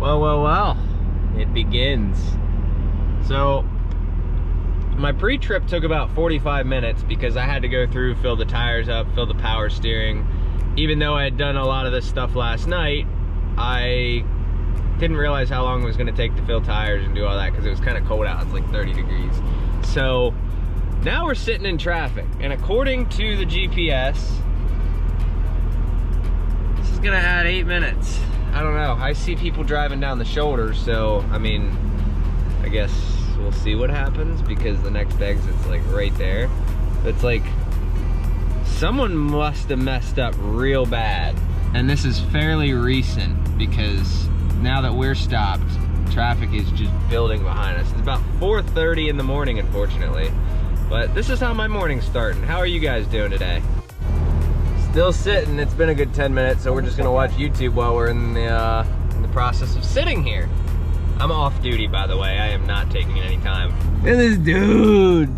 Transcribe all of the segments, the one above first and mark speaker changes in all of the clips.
Speaker 1: Well, it begins. So, my pre-trip took about 45 minutes because I had to go through, fill the tires up, fill the power steering. Even though I had done a lot of this stuff last night, I didn't realize how long it was gonna take to fill tires and do all that because it was kind of cold out. It's like 30 degrees. So, now we're sitting in traffic, and according to the GPS, this is gonna add 8 minutes. I don't know. I see people driving down the shoulder, so I mean, I guess we'll see what happens because the next exit's like right there. It's like someone must have messed up real bad, and this is fairly recent because now that we're stopped, traffic is just building behind us. It's about 4:30 in the morning, unfortunately, but this is how my morning's starting. How are you guys doing today? Still sitting. It's been a good 10 minutes, so we're just gonna watch YouTube while we're in the process of sitting here. I'm off duty, by the way. I am not taking any time. Look at this dude.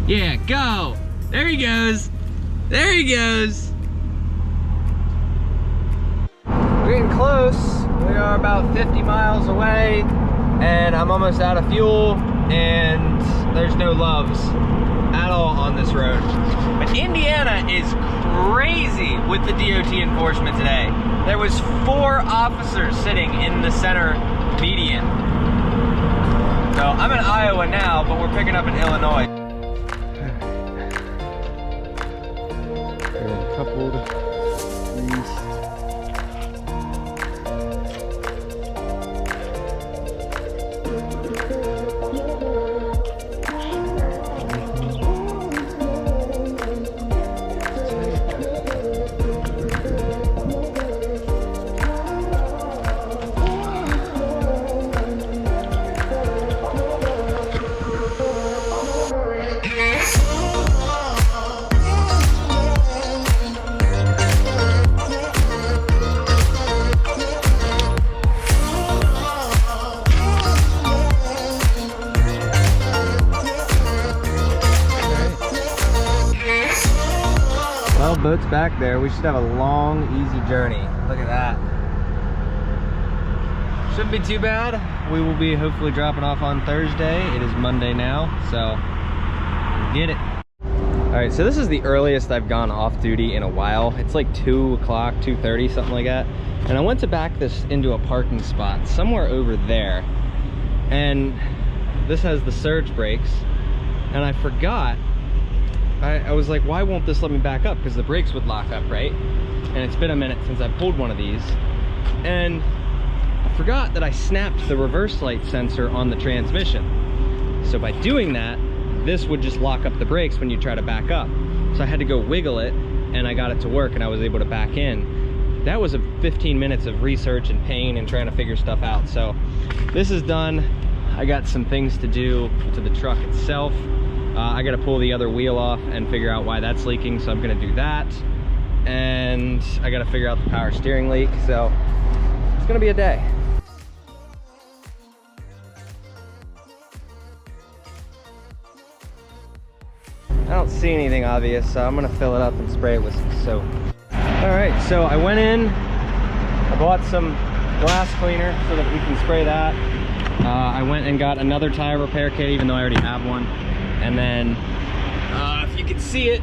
Speaker 1: Yeah, go. There he goes. There he goes. We're getting close. We are about 50 miles away, and I'm almost out of fuel, and there's no Loves at all on this road. But Indiana is crazy with the DOT enforcement today. There was 4 officers sitting in the center median. So I'm in Iowa now, but we're picking up in Illinois. Coupled these. Well, boat's back there. We should have a long, easy journey. Look at that. Shouldn't be too bad. We will be hopefully dropping off on Thursday. It is Monday now, so get it. All right, so this is the earliest I've gone off duty in a while. It's like 2 o'clock, 2:30, something like that. And I went to back this into a parking spot somewhere over there. And this has the surge brakes. And I forgot. I was like, why won't this let me back up? Because the brakes would lock up, right? And it's been a minute since I pulled one of these. And I forgot that I snapped the reverse light sensor on the transmission. So by doing that, this would just lock up the brakes when you try to back up. So I had to go wiggle it, and I got it to work, and I was able to back in. That was a 15 minutes of research and pain and trying to figure stuff out. So this is done. I got some things to do to the truck itself. I gotta pull the other wheel off and figure out why that's leaking, so I'm gonna do that. And I gotta figure out the power steering leak, so it's gonna be a day. I don't see anything obvious, so I'm gonna fill it up and spray it with some soap. All right, so I went in, I bought some glass cleaner so that we can spray that. I went and got another tire repair kit, even though I already have one. And then, if you can see it,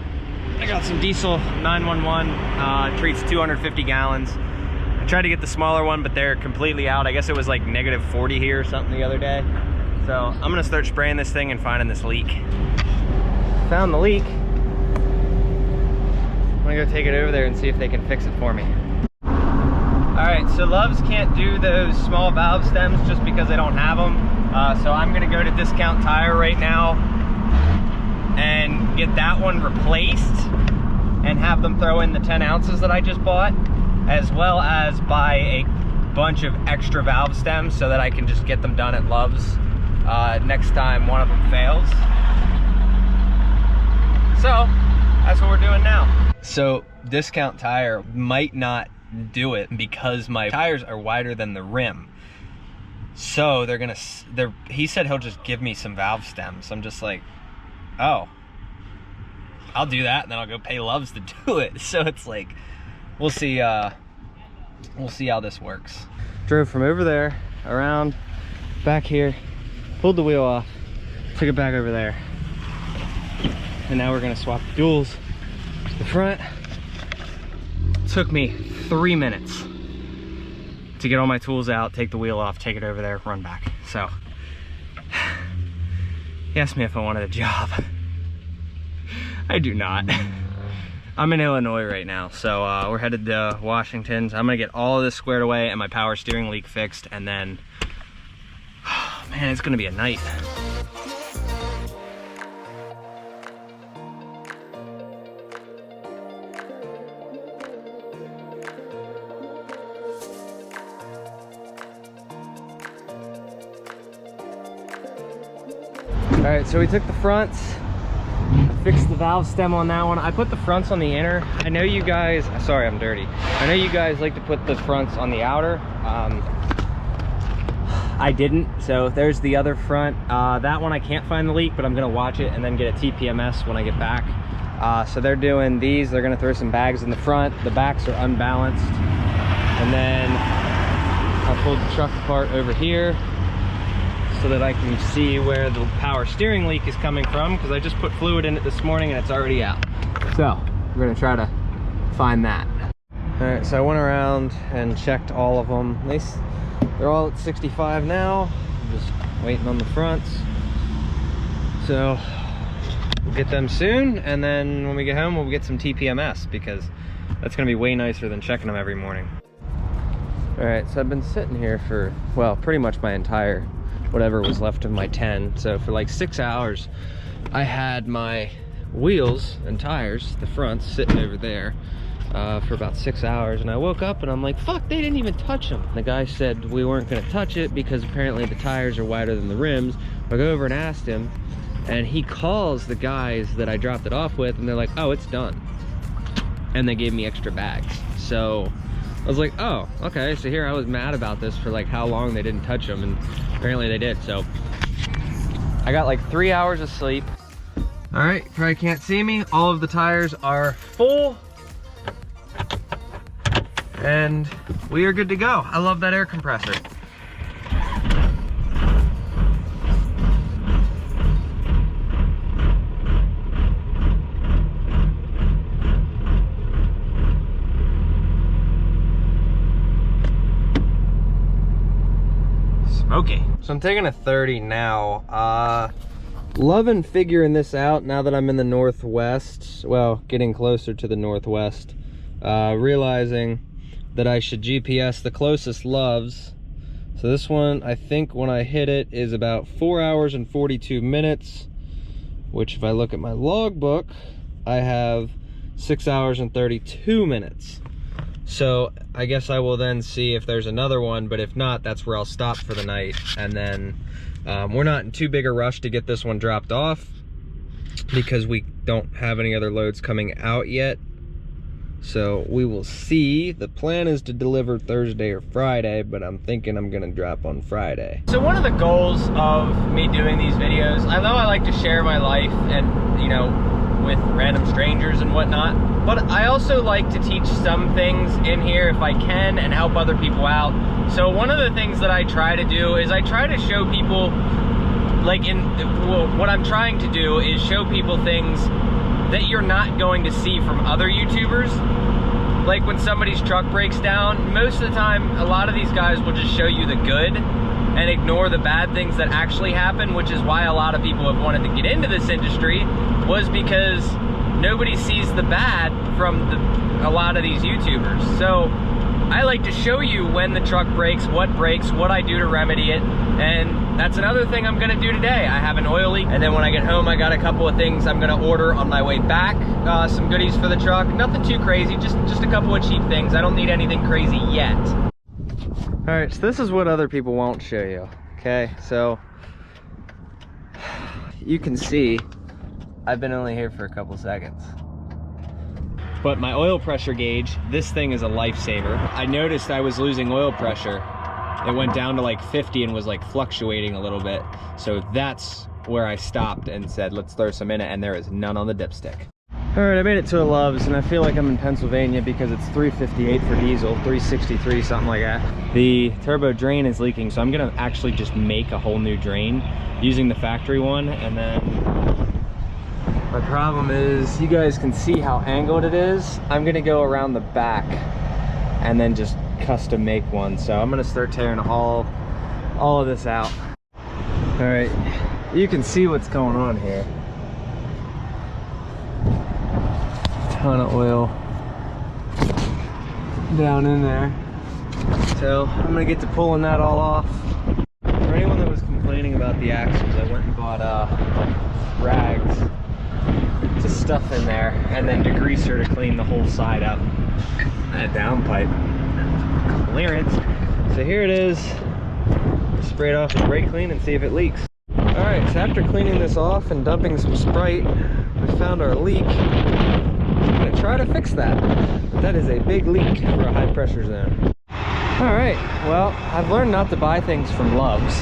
Speaker 1: I got some diesel 911, treats 250 gallons. I tried to get the smaller one, but they're completely out. I guess it was like -40 here or something the other day. So I'm gonna start spraying this thing and finding this leak. Found the leak. I'm gonna go take it over there and see if they can fix it for me. All right, so Loves can't do those small valve stems just because they don't have them. So I'm gonna go to Discount Tire right now and get that one replaced and have them throw in the 10 ounces that I just bought, as well as buy a bunch of extra valve stems so that I can just get them done at Love's next time one of them fails. So that's what we're doing now. So Discount Tire might not do it because my tires are wider than the rim. So he said he'll just give me some valve stems. I'm just like, oh, I'll do that, and then I'll go pay Loves to do it. So it's like, we'll see how this works. Drove from over there, around, back here, pulled the wheel off, took it back over there. And now we're gonna swap the duals to the front. Took me 3 minutes to get all my tools out, take the wheel off, take it over there, run back. So, he asked me if I wanted a job. I do not. I'm in Illinois right now, so we're headed to Washington. I'm gonna get all of this squared away and my power steering leak fixed, and then, oh, man, it's gonna be a night. All right, so we took the fronts, fixed the valve stem on that one. I put the fronts on the inner. I know you guys, sorry, I'm dirty. I know you guys like to put the fronts on the outer. I didn't, so there's the other front. That one I can't find the leak, but I'm gonna watch it and then get a TPMS when I get back. So they're doing these. They're gonna throw some bags in the front. The backs are unbalanced. And then I pulled the truck apart over here so that I can see where the power steering leak is coming from, because I just put fluid in it this morning and it's already out. So we're gonna try to find that. All right, so I went around and checked all of them. They're all at 65 now. I'm just waiting on the fronts. So we'll get them soon, and then when we get home, we'll get some TPMS, because that's gonna be way nicer than checking them every morning. All right, so I've been sitting here for, well, pretty much my entire whatever was left of my 10. So for like 6 hours, I had my wheels and tires, the fronts, sitting over there for about 6 hours. And I woke up and I'm like, fuck, they didn't even touch them. The guy said we weren't gonna touch it because apparently the tires are wider than the rims. I go over and asked him, and he calls the guys that I dropped it off with, and they're like, oh, it's done. And they gave me extra bags. So I was like, oh, okay. So here I was mad about this for like how long they didn't touch them, and apparently they did. So I got like 3 hours of sleep. All right, probably can't see me. All of the tires are full and we are good to go. I love that air compressor. Okay, so I'm taking a 30 now. Loving figuring this out now that I'm in the Northwest. Well, getting closer to the Northwest. Realizing that I should GPS the closest loves. So this one, I think when I hit it, is about 4 hours and 42 minutes. Which if I look at my logbook, I have 6 hours and 32 minutes. So I guess I will then see if there's another one, but if not, that's where I'll stop for the night. And then we're not in too big a rush to get this one dropped off because we don't have any other loads coming out yet. So we will see. The plan is to deliver Thursday or Friday, but I'm thinking I'm gonna drop on Friday. So one of the goals of me doing these videos, I know I like to share my life and, you know, with random strangers and whatnot, but I also like to teach some things in here if I can and help other people out. So one of the things that I try to do is I try to show people, like what I'm trying to do is show people things that you're not going to see from other YouTubers. Like when somebody's truck breaks down, most of the time, a lot of these guys will just show you the good and ignore the bad things that actually happen, which is why a lot of people have wanted to get into this industry, was because nobody sees the bad from a lot of these YouTubers. So I like to show you when the truck breaks, what I do to remedy it, and that's another thing I'm gonna do today. I have an oil leak, and then when I get home, I got a couple of things I'm gonna order on my way back, some goodies for the truck. Nothing too crazy, just a couple of cheap things. I don't need anything crazy yet. All right, so this is what other people won't show you, okay? So you can see I've been only here for a couple seconds. But my oil pressure gauge, this thing is a lifesaver. I noticed I was losing oil pressure. It went down to like 50 and was like fluctuating a little bit. So that's where I stopped and said, let's throw some in it, and there is none on the dipstick. All right, I made it to a Love's, and I feel like I'm in Pennsylvania because it's $3.58 for diesel, $3.63, something like that. The turbo drain is leaking, so I'm gonna actually just make a whole new drain using the factory one. And then my problem is, you guys can see how angled it is. I'm gonna go around the back and then just custom make one. So I'm gonna start tearing all of this out. All right, you can see what's going on here. Ton of oil down in there, so I'm gonna get to pulling that all off. For anyone that was complaining about the axles, I went and bought rags to stuff in there and then degreaser to clean the whole side up. That downpipe clearance. So here it is. Spray it off with brake clean and see if it leaks. All right, so after cleaning this off and dumping some Sprite, we found our leak. I'm gonna try to fix that. But that is a big leak for a high pressure zone. All right, well, I've learned not to buy things from Love's.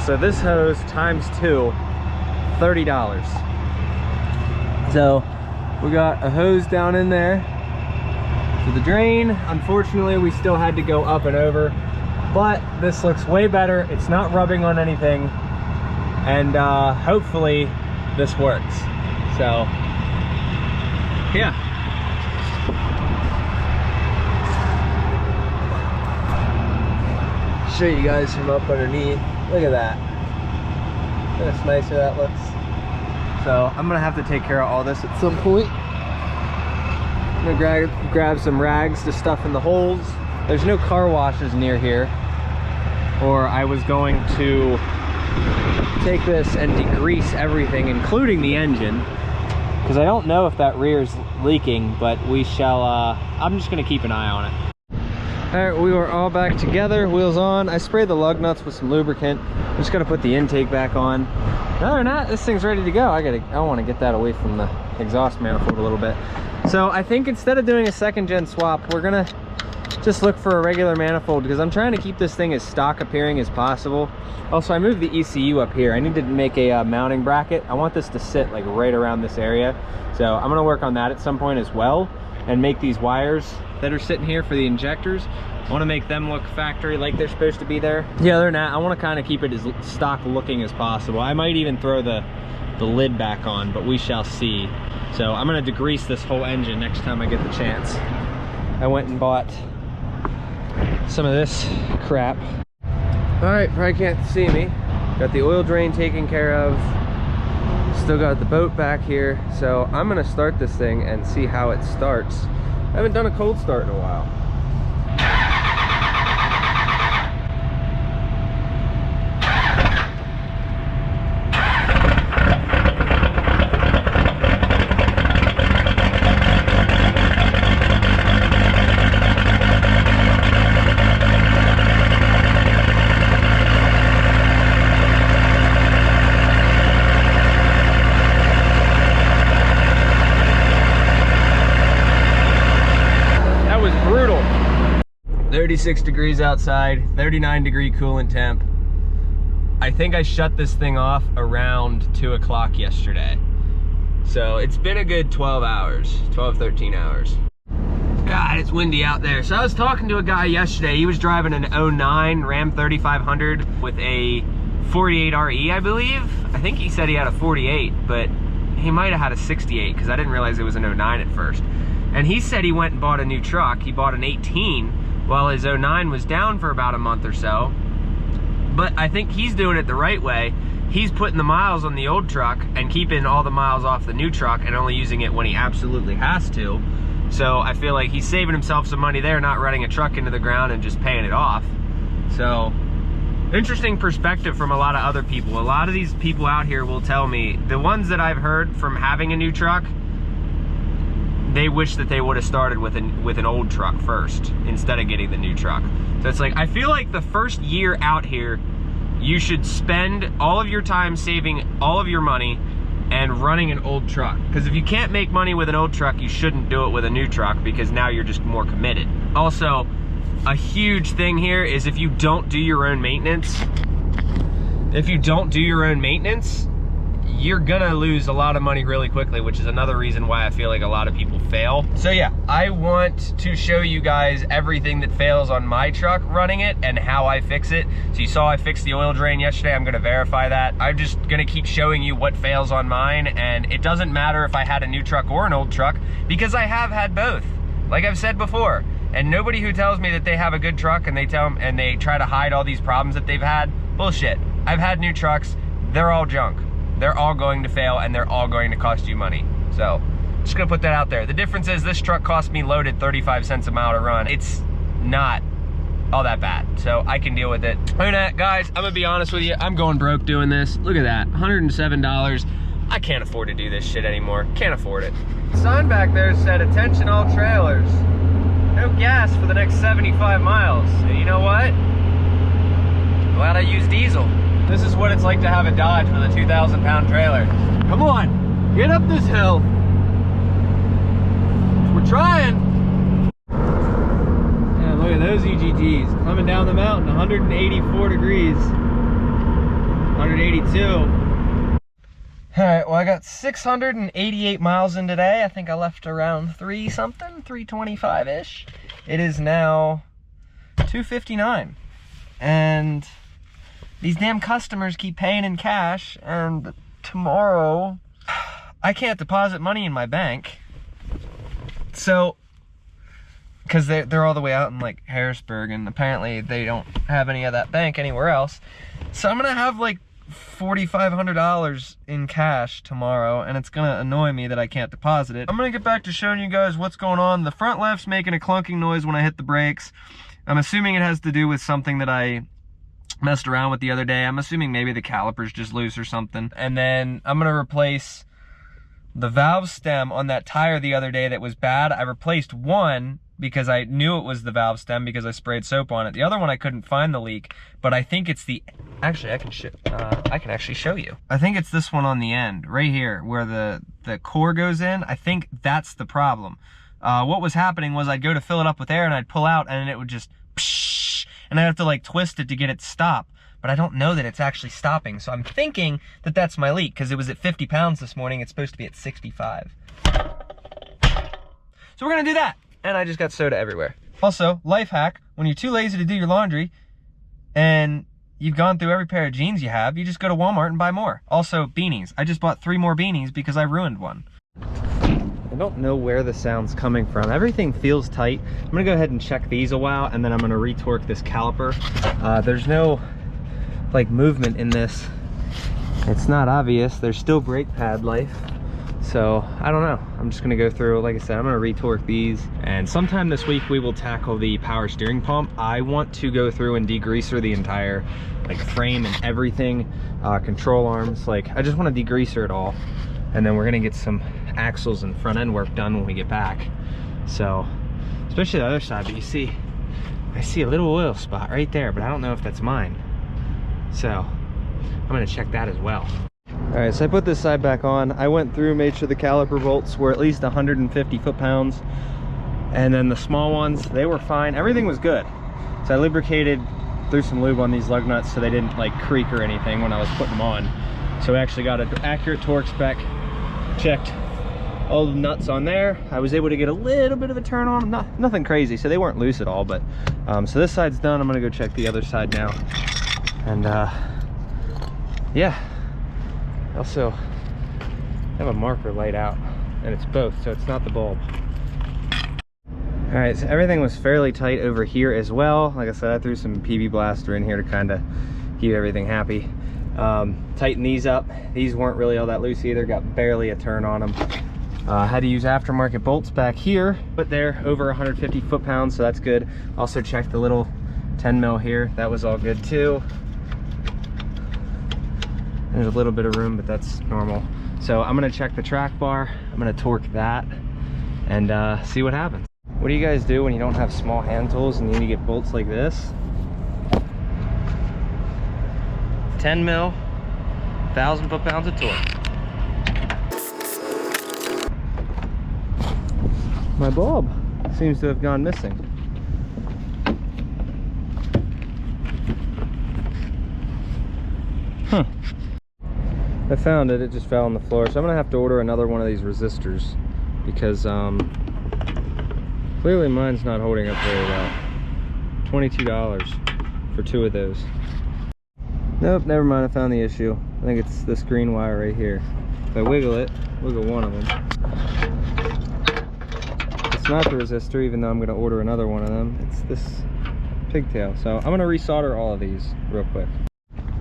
Speaker 1: So this hose ×2, $30. So we got a hose down in there for the drain. Unfortunately, we still had to go up and over, but this looks way better. It's not rubbing on anything, and hopefully this works. So yeah. Show you guys from up underneath. Look at that. Look how nicer that looks. So I'm gonna have to take care of all this at some point. I'm gonna grab some rags to stuff in the holes. There's no car washes near here, or I was going to take this and degrease everything, including the engine, because I don't know if that rear is leaking, but we shall, I'm just gonna keep an eye on it. All right, we are all back together, wheels on. I sprayed the lug nuts with some lubricant. I'm just gonna put the intake back on. Other than that, this thing's ready to go. I wanna get that away from the exhaust manifold a little bit. So I think instead of doing a second gen swap, we're gonna just look for a regular manifold, because I'm trying to keep this thing as stock appearing as possible. Also, I moved the ECU up here. I need to make a mounting bracket. I want this to sit like right around this area. So I'm gonna work on that at some point as well, and make these wires that are sitting here for the injectors. I wanna make them look factory like they're supposed to be there. Yeah, other than that, I wanna kinda keep it as stock looking as possible. I might even throw the lid back on, but we shall see. So I'm gonna degrease this whole engine next time I get the chance. I went and bought some of this crap. All right, probably can't see me. Got the oil drain taken care of. Still got the boat back here. So I'm gonna start this thing and see how it starts. I haven't done a cold start in a while. That was brutal. 36 degrees outside, 39 degree coolant temp. I think I shut this thing off around 2 o'clock yesterday. So it's been a good 12 hours, 12, 13 hours. God, it's windy out there. So I was talking to a guy yesterday. He was driving an 09 Ram 3500 with a 48 RE, I believe. I think he said he had a 48, but he might have had a 68 because I didn't realize it was an 09 at first. And he said he went and bought a new truck. He bought an 18 while his 09 was down for about a month or so. But I think he's doing it the right way. He's putting the miles on the old truck and keeping all the miles off the new truck and only using it when he absolutely has to. So I feel like he's saving himself some money there, not running a truck into the ground and just paying it off. So interesting perspective from a lot of other people. A lot of these people out here will tell me, the ones that I've heard from having a new truck, they wish that they would have started with an old truck first instead of getting the new truck. So it's like, I feel like the first year out here, you should spend all of your time saving all of your money and running an old truck. Because if you can't make money with an old truck, you shouldn't do it with a new truck, because now you're just more committed. Also, a huge thing here is if you don't do your own maintenance, you're gonna lose a lot of money really quickly, which is another reason why I feel like a lot of people fail. So yeah, I want to show you guys everything that fails on my truck running it and how I fix it. So you saw I fixed the oil drain yesterday. I'm gonna verify that. I'm just gonna keep showing you what fails on mine, and it doesn't matter if I had a new truck or an old truck, because I have had both, like I've said before. And nobody who tells me that they have a good truck and they try to hide all these problems that they've had, bullshit. I've had new trucks, they're all junk. They're all going to fail, and they're all going to cost you money. So, just gonna put that out there. The difference is this truck cost me loaded 35 cents a mile to run. It's not all that bad, so I can deal with it. Other than that, guys, I'm gonna be honest with you, I'm going broke doing this. Look at that, $107. I can't afford to do this shit anymore. Can't afford it. The sign back there said, "Attention all trailers. No gas for the next 75 miles. And you know what? Glad I use diesel. This is what it's like to have a Dodge with a 2,000-pound trailer. Come on, get up this hill. We're trying. Yeah, look at those EGTs coming down the mountain, 184 degrees, 182. All right, well, I got 688 miles in today. I think I left around 325-ish. It is now 2:59, and these damn customers keep paying in cash, and tomorrow I can't deposit money in my bank. So, because they're all the way out in like Harrisburg, and apparently they don't have any of that bank anywhere else. So I'm gonna have like $4,500 in cash tomorrow, and it's gonna annoy me that I can't deposit it. I'm gonna get back to showing you guys what's going on. The front left's making a clunking noise when I hit the brakes. I'm assuming it has to do with something that I messed around with the other day. I'm assuming maybe the caliper's just loose or something. And then I'm gonna replace the valve stem on that tire the other day that was bad. I replaced one because I knew it was the valve stem because I sprayed soap on it. The other one I couldn't find the leak, but I think it's the, actually I can actually show you. I think it's this one on the end, right here, where the core goes in. I think that's the problem. What was happening was I'd go to fill it up with air and I'd pull out and it would just psh, and I'd have to like twist it to get it to stop. But I don't know that it's actually stopping. So I'm thinking that that's my leak, because it was at 50 pounds this morning. It's supposed to be at 65. So we're gonna do that. And I just got soda everywhere. Also, life hack, when you're too lazy to do your laundry and you've gone through every pair of jeans you have, you just go to Walmart and buy more. Also, beanies. I just bought 3 more beanies because I ruined one. I don't know where the sound's coming from. Everything feels tight. I'm gonna go ahead and check these a while, and then I'm gonna retorque this caliper. There's no like movement in this. It's not obvious. There's still brake pad life. So I don't know. I'm just gonna go through, like I said, I'm gonna retorque these, and sometime this week we will tackle the power steering pump. I want to go through and degreaser the entire like frame and everything, control arms. Like I just want to degreaser it all, and then we're gonna get some axles and front end work done when we get back. So especially the other side, but you see, I see a little oil spot right there, but I don't know if that's mine. So I'm gonna check that as well. All right, so I put this side back on. I went through, made sure the caliper bolts were at least 150 foot-pounds. And then the small ones, they were fine. Everything was good. So I lubricated, threw some lube on these lug nuts so they didn't like creak or anything when I was putting them on. So I actually got an accurate torque spec, checked all the nuts on there. I was able to get a little bit of a turn on them, nothing crazy. So they weren't loose at all, but so this side's done. I'm gonna go check the other side now. And yeah. Also have a marker light out, and it's both, so it's not the bulb. All right, so everything was fairly tight over here as well. Like I said, I threw some PB Blaster in here to kind of keep everything happy. Tighten these up. These weren't really all that loose either, got barely a turn on them. Had to use aftermarket bolts back here, but they're over 150 foot-pounds, so that's good. Also checked the little 10 mil here, that was all good too. There's a little bit of room, but that's normal. So I'm gonna check the track bar, I'm gonna torque that, and see what happens. What do you guys do when you don't have small hand tools and you need to get bolts like this? 10 mil, 1,000 foot-pounds of torque. My bulb seems to have gone missing. Huh. I found it, it just fell on the floor. So I'm gonna have to order another one of these resistors because clearly mine's not holding up very well. $22 for 2 of those. Nope, never mind, I found the issue. I think it's this green wire right here. If I wiggle it, wiggle one of them. It's not the resistor, even though I'm gonna order another one of them. It's this pigtail. So I'm gonna resolder all of these real quick.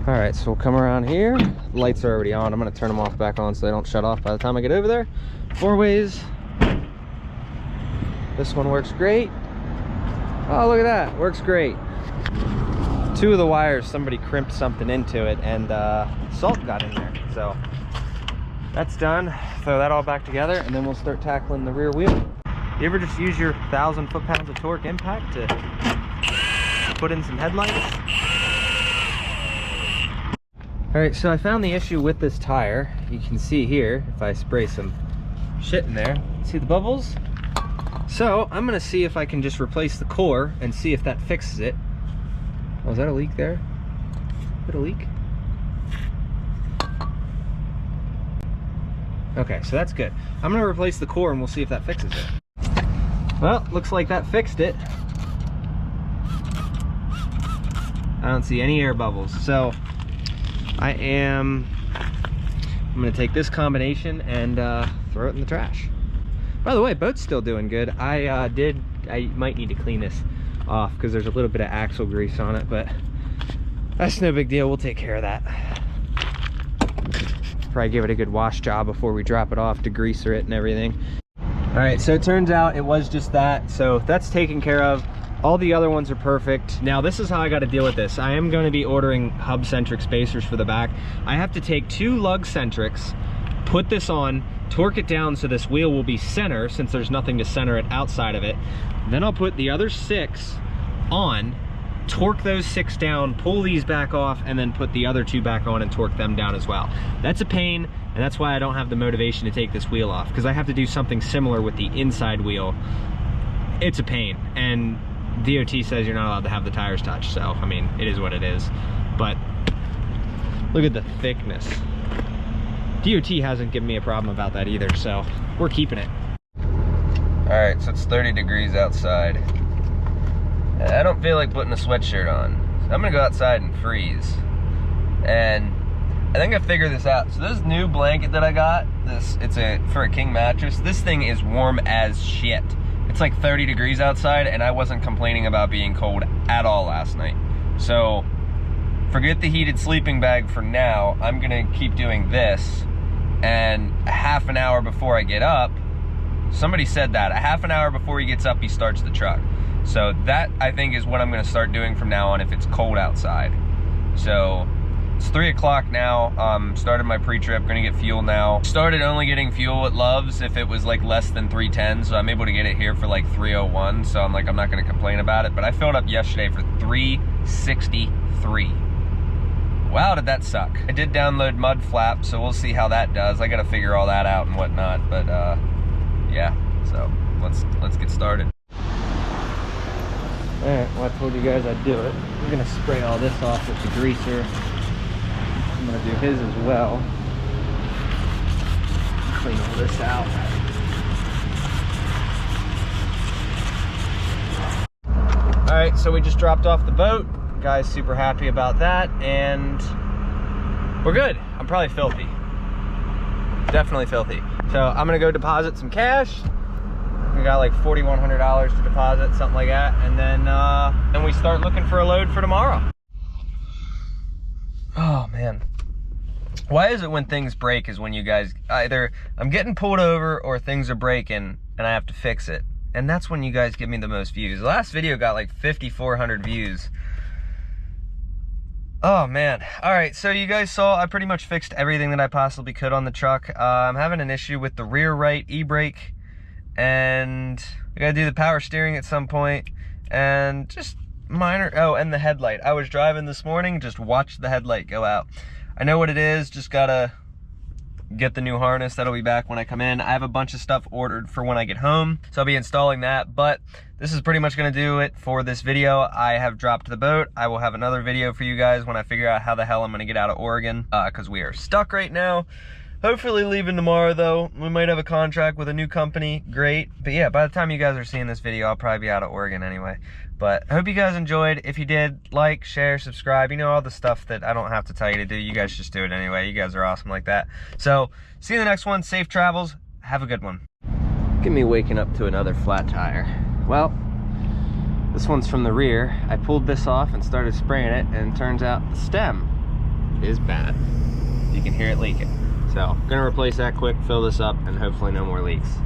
Speaker 1: All right, so we'll come around here. The lights are already on. I'm gonna turn them off back on so they don't shut off by the time I get over there. 4 ways. This one works great. Oh, look at that, works great. 2 of the wires, somebody crimped something into it and salt got in there. So that's done. Throw that all back together and then we'll start tackling the rear wheel. You ever just use your 1,000 foot-pounds of torque impact to put in some headlights? All right, so I found the issue with this tire. You can see here, if I spray some shit in there, see the bubbles? So I'm gonna see if I can just replace the core and see if that fixes it. Oh, is that a leak there? Is it a leak? Okay, so that's good. I'm gonna replace the core and we'll see if that fixes it. Well, looks like that fixed it. I don't see any air bubbles. So I'm gonna take this combination and throw it in the trash. By the way, boat's still doing good. I might need to clean this off because there's a little bit of axle grease on it, but that's no big deal. We'll take care of that. Probably give it a good wash job before we drop it off, degreaser it and everything. All right, so it turns out it was just that. So that's taken care of. All the other ones are perfect. Now this is how I got to deal with this. I am going to be ordering hub centric spacers for the back. I have to take 2 lug centrics, put this on, torque it down so this wheel will be center since there's nothing to center it outside of it. Then I'll put the other 6 on, torque those 6 down, pull these back off, and then put the other 2 back on and torque them down as well. That's a pain, and that's why I don't have the motivation to take this wheel off, because I have to do something similar with the inside wheel. It's a pain, and DOT says you're not allowed to have the tires touch, so I mean, it is what it is. But look at the thickness. DOT hasn't given me a problem about that either, so we're keeping it. All right, so it's 30 degrees outside. I don't feel like putting a sweatshirt on. So I'm gonna go outside and freeze. And I think I figured this out. So this new blanket that I got, it's for a king mattress. This thing is warm as shit. It's like 30 degrees outside and I wasn't complaining about being cold at all last night. So forget the heated sleeping bag for now. I'm gonna keep doing this, and a half an hour before I get up, somebody said that, a half an hour before he gets up, he starts the truck. So that, I think, is what I'm gonna start doing from now on if it's cold outside. So it's 3 o'clock now. Started my pre-trip, gonna get fuel now. Started only getting fuel at Love's if it was like less than 310, so I'm able to get it here for like 301. So I'm like, I'm not gonna complain about it, but I filled up yesterday for 363. Wow, did that suck. I did download Mud Flap, so we'll see how that does. I gotta figure all that out and whatnot, but yeah, so let's get started. All right, well, I told you guys I'd do it. We're gonna spray all this off with the greaser. I'm gonna do his as well. Clean all this out. All right, so we just dropped off the boat. Guy's super happy about that, and we're good. I'm probably filthy. Definitely filthy. So I'm gonna go deposit some cash. We got like $4,100 to deposit, something like that, and then we start looking for a load for tomorrow. Oh man, why is it when things break is when you guys, either I'm getting pulled over or things are breaking and I have to fix it, and that's when you guys give me the most views. The last video got like 5,400 views. Oh man. All right, so you guys saw I pretty much fixed everything that I possibly could on the truck. I'm having an issue with the rear right e-brake, and I gotta do the power steering at some point, and just minor, oh, and the headlight. I was driving this morning, just watched the headlight go out. I know what it is, just gotta get the new harness. That'll be back when I come in. I have a bunch of stuff ordered for when I get home, so I'll be installing that. But this is pretty much gonna do it for this video. I have dropped the boat. I will have another video for you guys when I figure out how the hell I'm gonna get out of Oregon, because we are stuck right now. Hopefully leaving tomorrow though. We might have a contract with a new company, great. But yeah, by the time you guys are seeing this video, I'll probably be out of Oregon anyway. But I hope you guys enjoyed. If you did, like, share, subscribe, you know, all the stuff that I don't have to tell you to do. You guys just do it anyway. You guys are awesome like that. So see you in the next one. Safe travels. Have a good one. Look at me waking up to another flat tire. Well, this one's from the rear. I pulled this off and started spraying it, and it turns out the stem is bad. You can hear it leaking. So I'm gonna replace that quick, fill this up, and hopefully no more leaks.